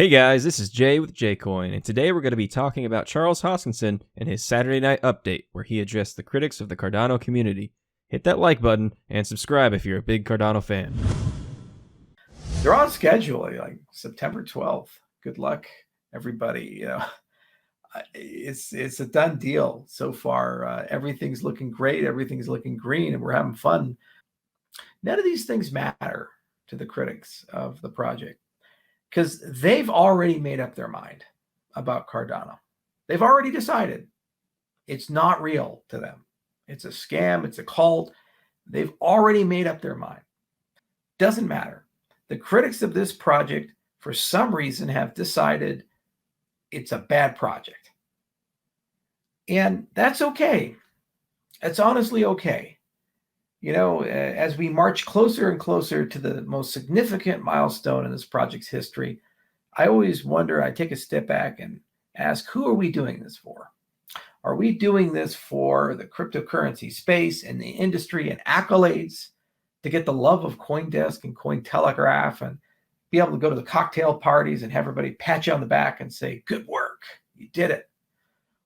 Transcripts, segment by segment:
Hey guys, this is Jay with Jcoin, and today we're going to be talking about Charles Hoskinson and his Saturday Night Update, where he addressed the critics of the Cardano community. Hit that like button and subscribe if you're a big Cardano fan. They're on schedule, like September 12th. Good luck, everybody. It's a done deal so far. Everything's looking great. Everything's looking green, and we're having fun. None of these things matter to the critics of the project because they've already made up their mind about Cardano. They've already decided it's not real to them. It's a scam. It's a cult. They've already made up their mind. Doesn't matter. The critics of this project, for some reason, have decided it's a bad project. And that's okay. It's honestly okay. You know, as we march closer and closer to the most significant milestone in this project's history, I always wonder, I take a step back and ask, who are we doing this for? Are we doing this for the cryptocurrency space and the industry and accolades to get the love of CoinDesk and Cointelegraph and be able to go to the cocktail parties and have everybody pat you on the back and say, good work, you did it?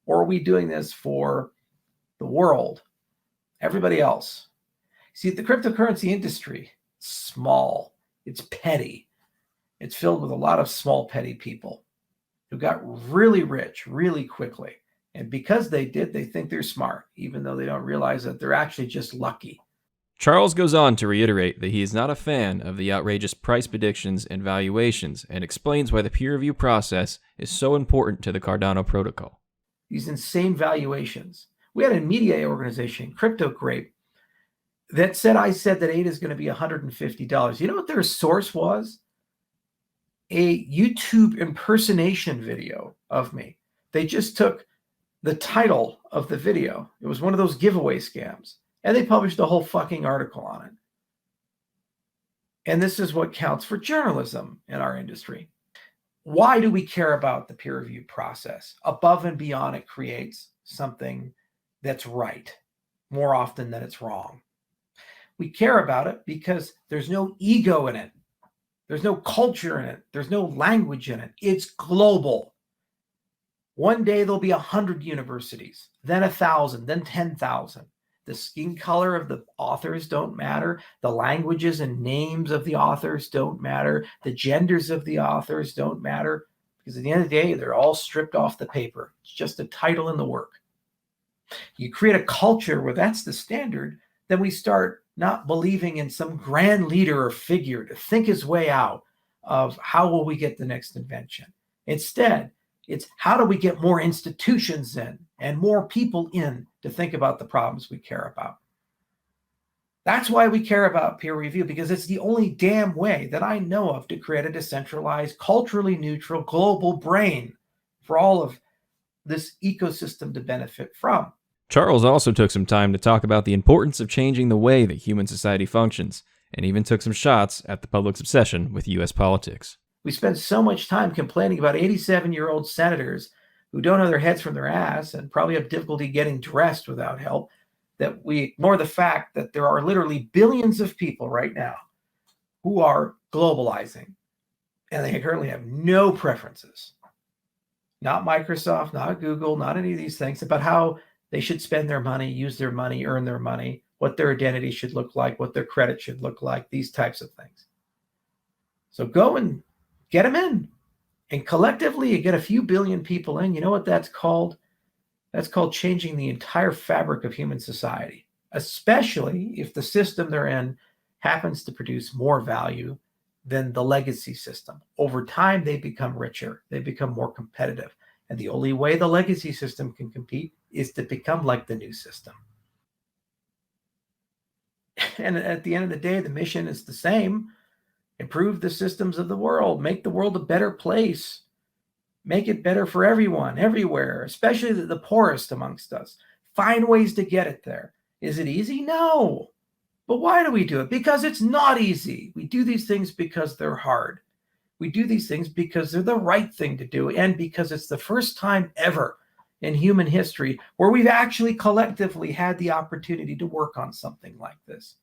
Or are we doing this for the world, everybody else? See, the cryptocurrency industry, small, it's petty. It's filled with a lot of small, petty people who got really rich really quickly. And because they did, they think they're smart, even though they don't realize that they're actually just lucky. Charles goes on to reiterate that he is not a fan of the outrageous price predictions and valuations, and explains why the peer review process is so important to the Cardano protocol. These insane valuations. We had a media organization, CryptoGrape, that said I said that ADA is going to be $150. You know what their source was? A YouTube impersonation video of me. They just took the title of the video. It was one of those giveaway scams. And they published a whole fucking article on it. And this is what counts for journalism in our industry. Why do we care about the peer review process? Above and beyond, it creates something that's right more often than it's wrong. We care about it because there's no ego in it. There's no culture in it. There's no language in it. It's global. One day there'll be 100 universities, then 1,000, then 10,000. The skin color of the authors don't matter. The languages and names of the authors don't matter. The genders of the authors don't matter. Because at the end of the day, they're all stripped off the paper. It's just a title in the work. You create a culture where that's the standard, then we start not believing in some grand leader or figure to think his way out of how will we get the next invention. Instead, it's how do we get more institutions in and more people in to think about the problems we care about. That's why we care about peer review, because it's the only damn way that I know of to create a decentralized, culturally neutral, global brain for all of this ecosystem to benefit from. Charles also took some time to talk about the importance of changing the way that human society functions, and even took some shots at the public's obsession with U.S. politics. We spend so much time complaining about 87-year-old senators who don't know their heads from their ass and probably have difficulty getting dressed without help, that we ignore the fact that there are literally billions of people right now who are globalizing, and they currently have no preferences. Not Microsoft, not Google, not any of these things about how they should spend their money, use their money, earn their money, what their identity should look like, what their credit should look like, these types of things. So go and get them in. And collectively, you get a few billion people in. You know what that's called? That's called changing the entire fabric of human society, especially if the system they're in happens to produce more value than the legacy system. Over time, they become richer. They become more competitive. And the only way the legacy system can compete is to become like the new system. And at the end of the day, the mission is the same. Improve the systems of the world. Make the world a better place. Make it better for everyone, everywhere, especially the poorest amongst us. Find ways to get it there. Is it easy? No. But why do we do it? Because it's not easy. We do these things because they're hard. We do these things because they're the right thing to do, and because it's the first time ever in human history where we've actually collectively had the opportunity to work on something like this.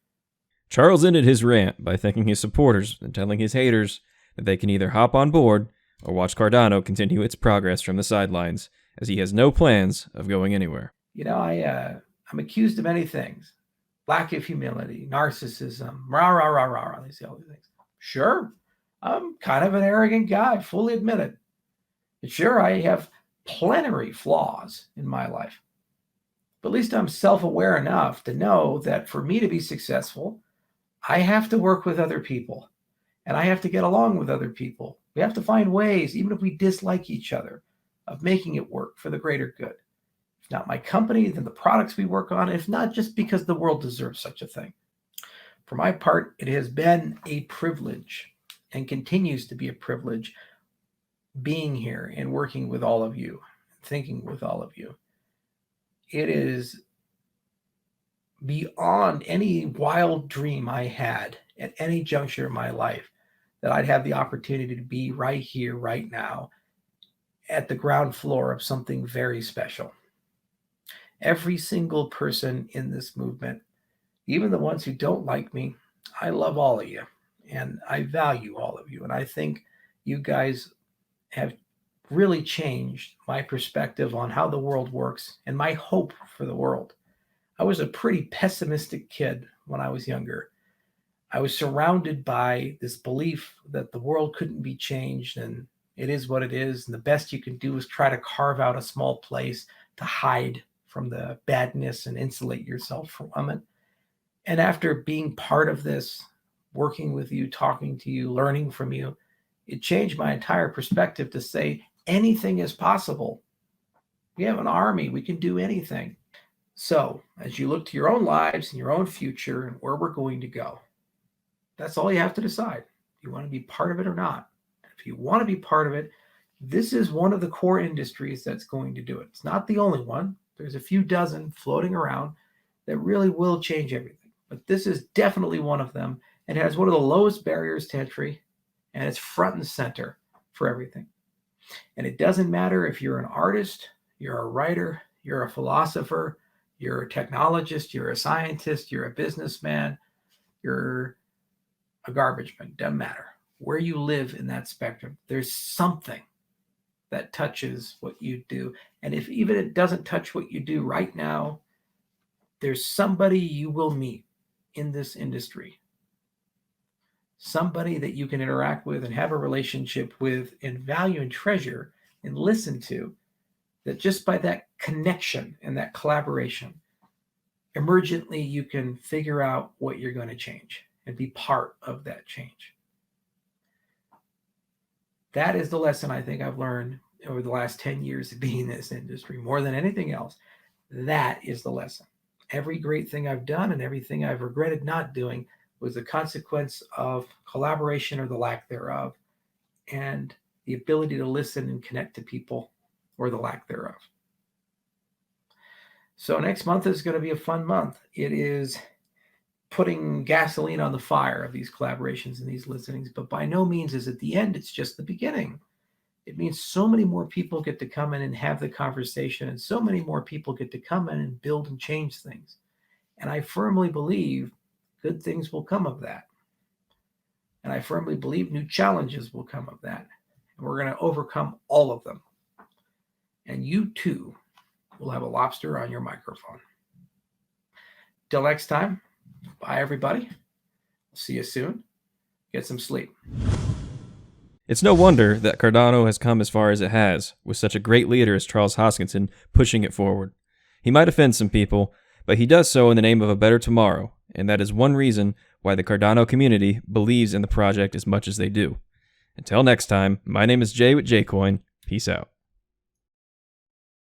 Charles ended his rant by thanking his supporters and telling his haters that they can either hop on board or watch Cardano continue its progress from the sidelines, as he has no plans of going anywhere. You know, I'm accused of many things. Lack of humility, narcissism, rah, rah, rah, rah, rah. They say all these things. Sure, I'm kind of an arrogant guy, fully admit it. And sure, I have plenary flaws in my life. But at least I'm self-aware enough to know that for me to be successful, I have to work with other people. And I have to get along with other people. We have to find ways, even if we dislike each other, of making it work for the greater good. If not my company, then the products we work on, if not just because the world deserves such a thing. For my part, it has been a privilege and continues to be a privilege being here and working with all of you, thinking with all of you. It is beyond any wild dream I had at any juncture in my life that I'd have the opportunity to be right here, right now, at the ground floor of something very special. Every single person in this movement, even the ones who don't like me, I love all of you and I value all of you. And I think you guys have really changed my perspective on how the world works and my hope for the world. I was a pretty pessimistic kid when I was younger. I was surrounded by this belief that the world couldn't be changed and it is what it is. And the best you can do is try to carve out a small place to hide from the badness and insulate yourself from it. And after being part of this, working with you, talking to you, learning from you, it changed my entire perspective to say anything is possible. We have an army. We can do anything. So as you look to your own lives and your own future and where we're going to go, that's all you have to decide. You want to be part of it or not. If you want to be part of it, this is one of the core industries that's going to do it. It's not the only one. There's a few dozen floating around that really will change everything. But this is definitely one of them. It has one of the lowest barriers to entry, and it's front and center for everything. And it doesn't matter if you're an artist, you're a writer, you're a philosopher, you're a technologist, you're a scientist, you're a businessman, you're a garbage man. Doesn't matter where you live in that spectrum. There's something that touches what you do. And if even it doesn't touch what you do right now, there's somebody you will meet in this industry. Somebody that you can interact with and have a relationship with and value and treasure and listen to, that just by that connection and that collaboration, emergently you can figure out what you're going to change and be part of that change. That is the lesson I think I've learned over the last 10 years of being in this industry, more than anything else. That is the lesson. Every great thing I've done and everything I've regretted not doing was a consequence of collaboration or the lack thereof, and the ability to listen and connect to people or the lack thereof. So next month is going to be a fun month. It is putting gasoline on the fire of these collaborations and these listenings, but by no means is it the end. It's just the beginning. It means so many more people get to come in and have the conversation, and so many more people get to come in and build and change things. And I firmly believe good things will come of that. And I firmly believe new challenges will come of that. And we're going to overcome all of them. And you too will have a lobster on your microphone. Till next time, bye everybody. See you soon. Get some sleep. It's no wonder that Cardano has come as far as it has, with such a great leader as Charles Hoskinson pushing it forward. He might offend some people, but he does so in the name of a better tomorrow, and that is one reason why the Cardano community believes in the project as much as they do. Until next time, my name is Jay with Jcoin. Peace out.